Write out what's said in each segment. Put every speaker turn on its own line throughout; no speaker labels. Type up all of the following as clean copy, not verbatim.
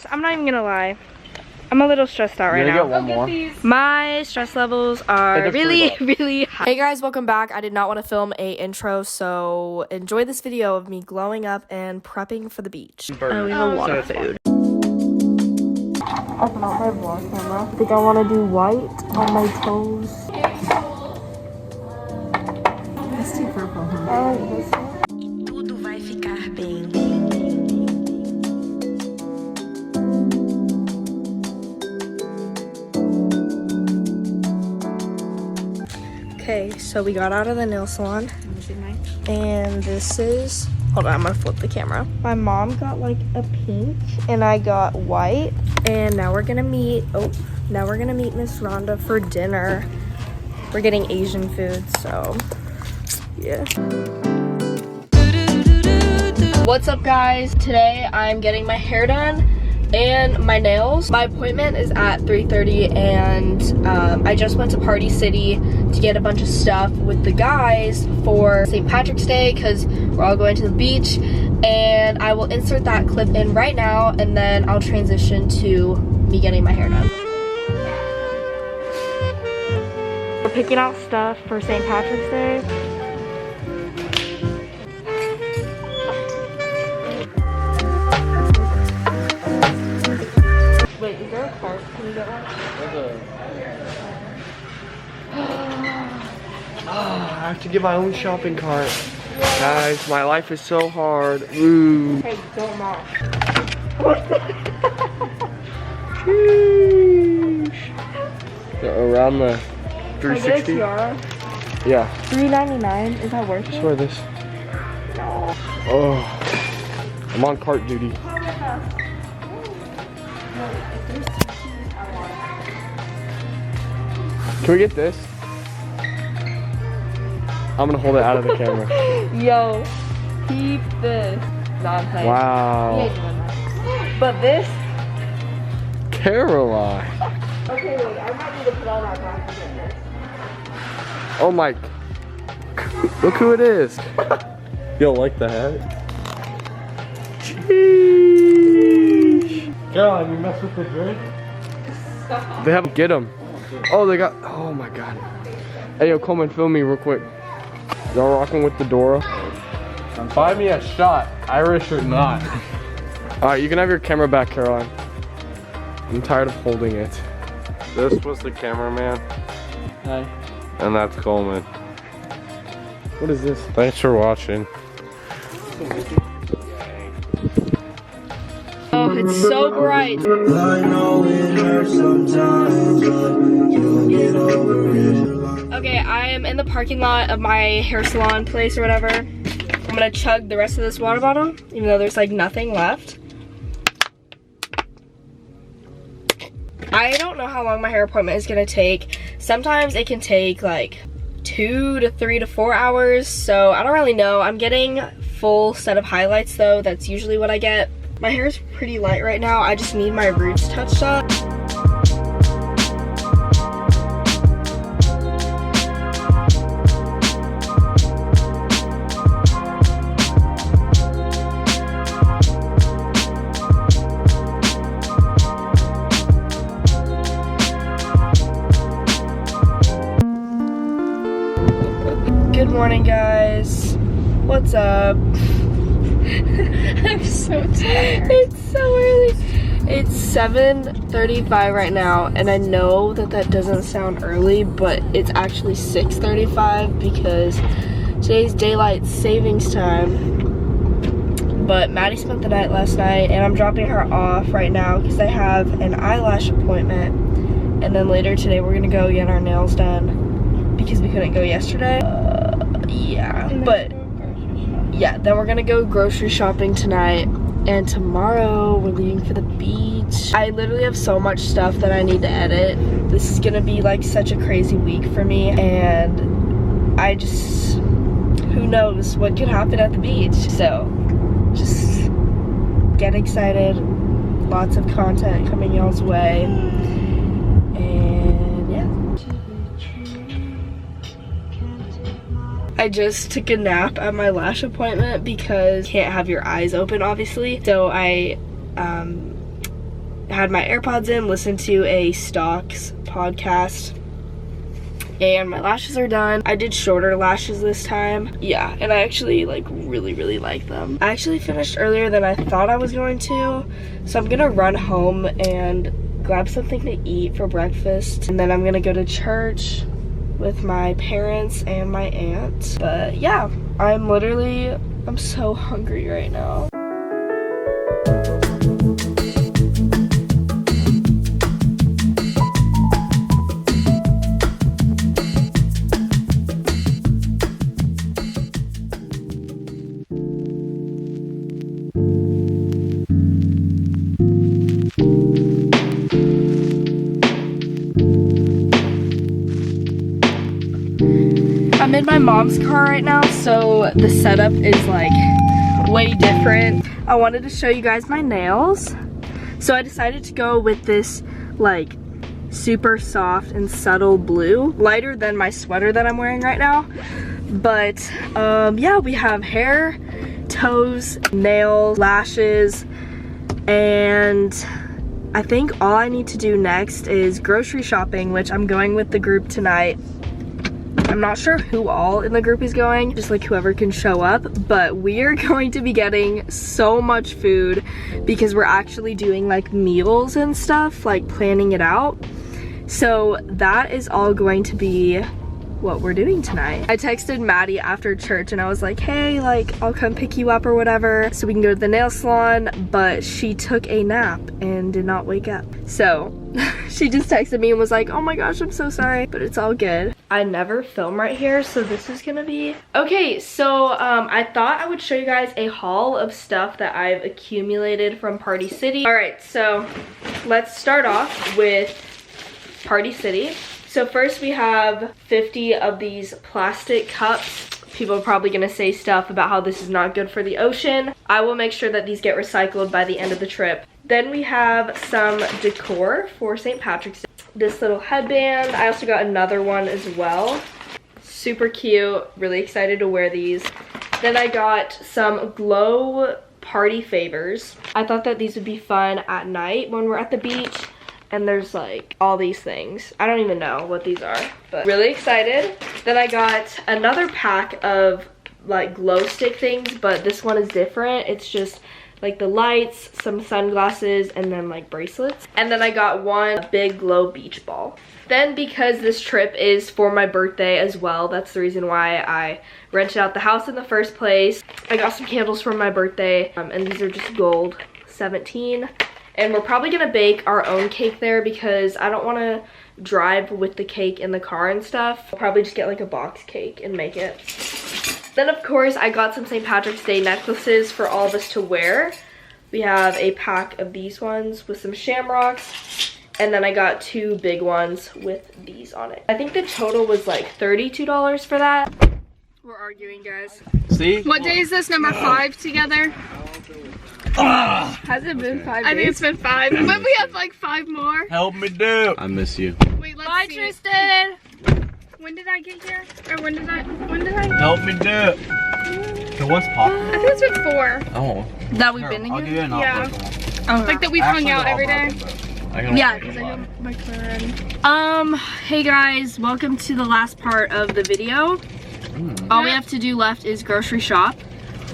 guys, I'm not even gonna lie. I'm a little stressed out right now.
Get one more.
My stress levels are really, really high. Hey guys, welcome back. I did not want to film a intro, so enjoy this video of me glowing up and prepping for the beach. Oh, we have a lot of food. Open out my vlog camera. I think I want to do white on my toes.
That's too purple, huh?
I like this one.
Tudo vai ficar bem.
Okay, so we got out of the nail salon, and this is, hold on, I'm gonna flip the camera. My mom got like a pink, and I got white, and now we're gonna meet, now we're gonna meet Miss Rhonda for dinner. We're getting Asian food, so yeah. What's up guys? Today I'm getting my hair done and my nails. My appointment is at 3:30, and I just went to Party City to get a bunch of stuff with the guys for St. Patrick's Day because we're all going to the beach, and I will insert that clip in right now, and then I'll transition to me getting my hair done. We're picking out stuff for St. Patrick's Day. Wait, is there a cart? Can you get one?
I have to get my own shopping cart. Guys, my life is so hard. Ooh.
Hey, don't mock.
Around the 360? Yeah.
$3.99. Is that worth it?
Just wear this.
No.
Oh, I'm on cart duty. Can we get this? I'm gonna hold it out of the camera.
Yo, keep this. No, I'm playing.
Wow.
We ain't doing that. But this?
Caroline.
Okay, wait, I might need to put all that back to get this.
Oh my. Look who it is. You don't like the hat? Jeez. Caroline, you mess with the drink? Stop. They have, get them. Oh, they got, oh my god. Hey, yo, Coleman, film me real quick. Y'all rocking with the Dora? Buy me a shot, Irish or not. Alright, you can have your camera back, Caroline. I'm tired of holding it. This was the cameraman. Hi. And that's Coleman. What is this? Thanks for watching.
Oh, it's so bright.
I know it hurts sometimes, but you'll get over it.
Okay, I am in the parking lot of my hair salon place or whatever. I'm gonna chug the rest of this water bottle, even though there's like nothing left. I don't know how long my hair appointment is gonna take. Sometimes it can take like 2 to 3 to 4 hours, so I don't really know. I'm getting full set of highlights though. That's usually what I get. My hair is pretty light right now. I just need my roots touched up. Good morning, guys. What's up? I'm so tired. It's so early. It's 7:35 right now, and I know that that doesn't sound early, but it's actually 6:35 because today's daylight savings time. But Maddie spent the night last night, and I'm dropping her off right now because I have an eyelash appointment, and then later today we're gonna go get our nails done because we couldn't go yesterday. Yeah, but yeah, then we're gonna go grocery shopping tonight, and tomorrow we're leaving for the beach. I literally have so much stuff that I need to edit. This is gonna be like such a crazy week for me, and I just, who knows what could happen at the beach. So just get excited. Lots of content coming y'all's way, and yeah. I just took a nap at my lash appointment because you can't have your eyes open, obviously. So I had my AirPods in, listened to a stocks podcast, and my lashes are done. I did shorter lashes this time. Yeah, and I actually like really like them. I actually finished earlier than I thought I was going to, so I'm gonna run home and grab something to eat for breakfast, and then I'm gonna go to church with my parents and my aunt. But yeah, I'm so hungry right now. I'm in my mom's car right now, so the setup is like way different. I wanted to show you guys my nails. So I decided to go with this like super soft and subtle blue, lighter than my sweater that I'm wearing right now. But yeah, we have hair, toes, nails, lashes, and I think all I need to do next is grocery shopping, which I'm going with the group tonight. I'm not sure who all in the group is going, just like whoever can show up, but we are going to be getting so much food because we're actually doing like meals and stuff, like planning it out. So that is all going to be what we're doing tonight. I texted Maddie after church and I was like, hey, like I'll come pick you up or whatever so we can go to the nail salon, but she took a nap and did not wake up. So she just texted me and was like, oh my gosh, I'm so sorry, but it's all good. I never film right here, so this is gonna be okay. So I thought I would show you guys a haul of stuff that I've accumulated from Party City. All right, so let's start off with Party City. So first we have 50 of these plastic cups. People are probably gonna say stuff about how this is not good for the ocean. I will make sure that these get recycled by the end of the trip. Then we have some decor for St. Patrick's Day. This little headband. I also got another one as well. Super cute, really excited to wear these. Then I got some glow party favors. I thought that these would be fun at night when we're at the beach. And there's like all these things. I don't even know what these are, but really excited. Then I got another pack of like glow stick things, but this one is different. It's just like the lights, some sunglasses, and then like bracelets. And then I got one big glow beach ball. Then because this trip is for my birthday as well, that's the reason why I rented out the house in the first place. I got some candles for my birthday, and these are just gold 17. And we're probably gonna bake our own cake there because I don't wanna drive with the cake in the car and stuff. I'll probably just get like a box cake and make it. Then of course I got some St. Patrick's Day necklaces for all of us to wear. We have a pack of these ones with some shamrocks, and then I got 2 big ones with these on it. I think the total was like $32 for that. We're arguing, guys.
See?
What day is this? Number 5 together?
Has it been 5 days?
I think it's been 5, but we have like 5 more.
Help me do. I miss you.
Wait, let's
Bye,
see.
Tristan.
When did I get here? Or when did I?
Help me do. So what's pop?
I think it's been 4.
Oh.
That we've been
I'll
here?
give you an
Yeah.
one.
Like that we've hung out every day.
Yeah,
Because I got my car ready.
Hey guys, welcome to the last part of the video. All we have to do left is grocery shop.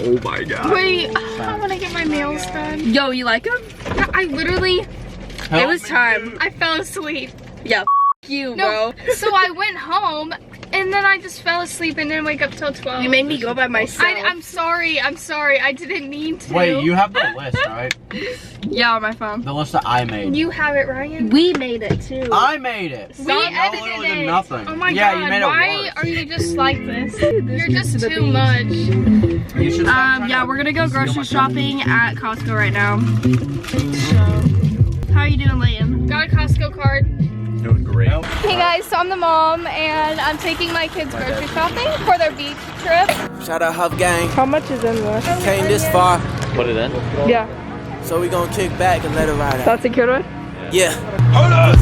Oh my god.
Wait, I want to get my nails done.
Yo, you like them?
No, I literally,
It was time.
I fell asleep.
Yeah, you,
No,
bro.
so I went home and then I just fell asleep and didn't wake up till 12.
You made me go by myself.
I'm sorry. I didn't mean to.
Wait, you have the list, right?
Yeah, on my phone.
The list that I made.
You have it, Ryan?
We made it too.
I made it.
We
No,
edited
literally did
it.
nothing.
Oh my
yeah,
god,
you made it
why
worse.
are you just like this? You're just
to the
too
beach.
much.
You should stop trying
Yeah,
to
we're gonna go
steal
grocery
my
shopping at Costco right now. So, how are you doing, Layton?
Got a Costco card.
Doing great.
Hey guys, so I'm the mom and I'm taking my kids grocery shopping for their beach trip.
Shout out Huff Gang,
How much is in this?
came this far,
Put it in.
Yeah,
so we gonna kick back and let it ride out.
that's a good one.
Yeah.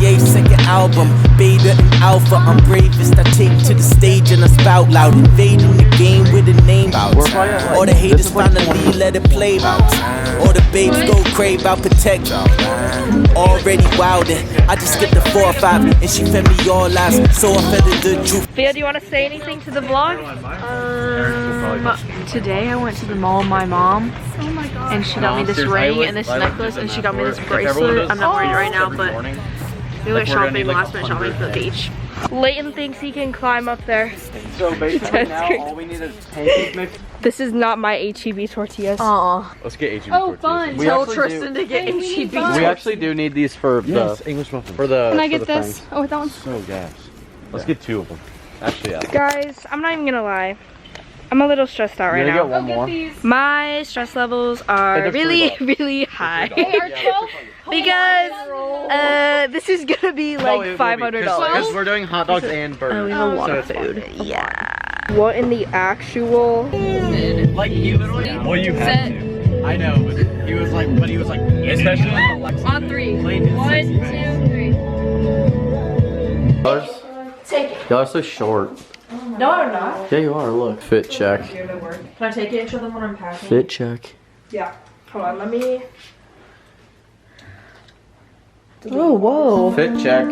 Yeah, you second album. Beta and alpha, I'm bravest. I take to the stage and I spout loud. Invading the game with a name out. All the haters finally let it play out. All the babes go crave out, protect. Already wildin'. I just skipped the 4 or 5 and she fed me all lies. So I fed her the truth.
Via, do you want to say anything to the vlog? Today I went to the mall with my mom. Oh my god. And she got me this ring and this necklace and she got me this bracelet. I'm not wearing it right now, but we went shopping, last minute shopping for the beach. Leighton thinks he can climb up there.
So basically now all we need is pancake mix.
This is not my HEB tortillas.
Let's get HEB
Oh,
tortillas.
fun.
Tell Tristan to get HEB.
We actually do need these for the
English muffins.
for the.
Can I
for
get
the
this?
thing.
Oh, that one's
So gas. Let's get 2 of them.
Actually, yeah.
Guys, I'm not even gonna lie. I'm a little stressed out right
You're
now.
gonna get one more.
My stress levels are
they're
really,
$3.
really high.
Hey, our 12
Because this is gonna be like $500.
Because we're doing hot dogs and burgers.
We have a lot of food. Yeah. What in the actual?
Like he literally. Well, you had to. I know, but he was like, especially on the Lexus.
on 3. 1, 2, 3.
Take it.
Y'all are so short.
No, I'm not.
Yeah, you are. Look. Fit check.
Can I take it and show them what I'm packing?
Fit check.
Yeah. Hold on, let me. Oh, whoa.
Fit check.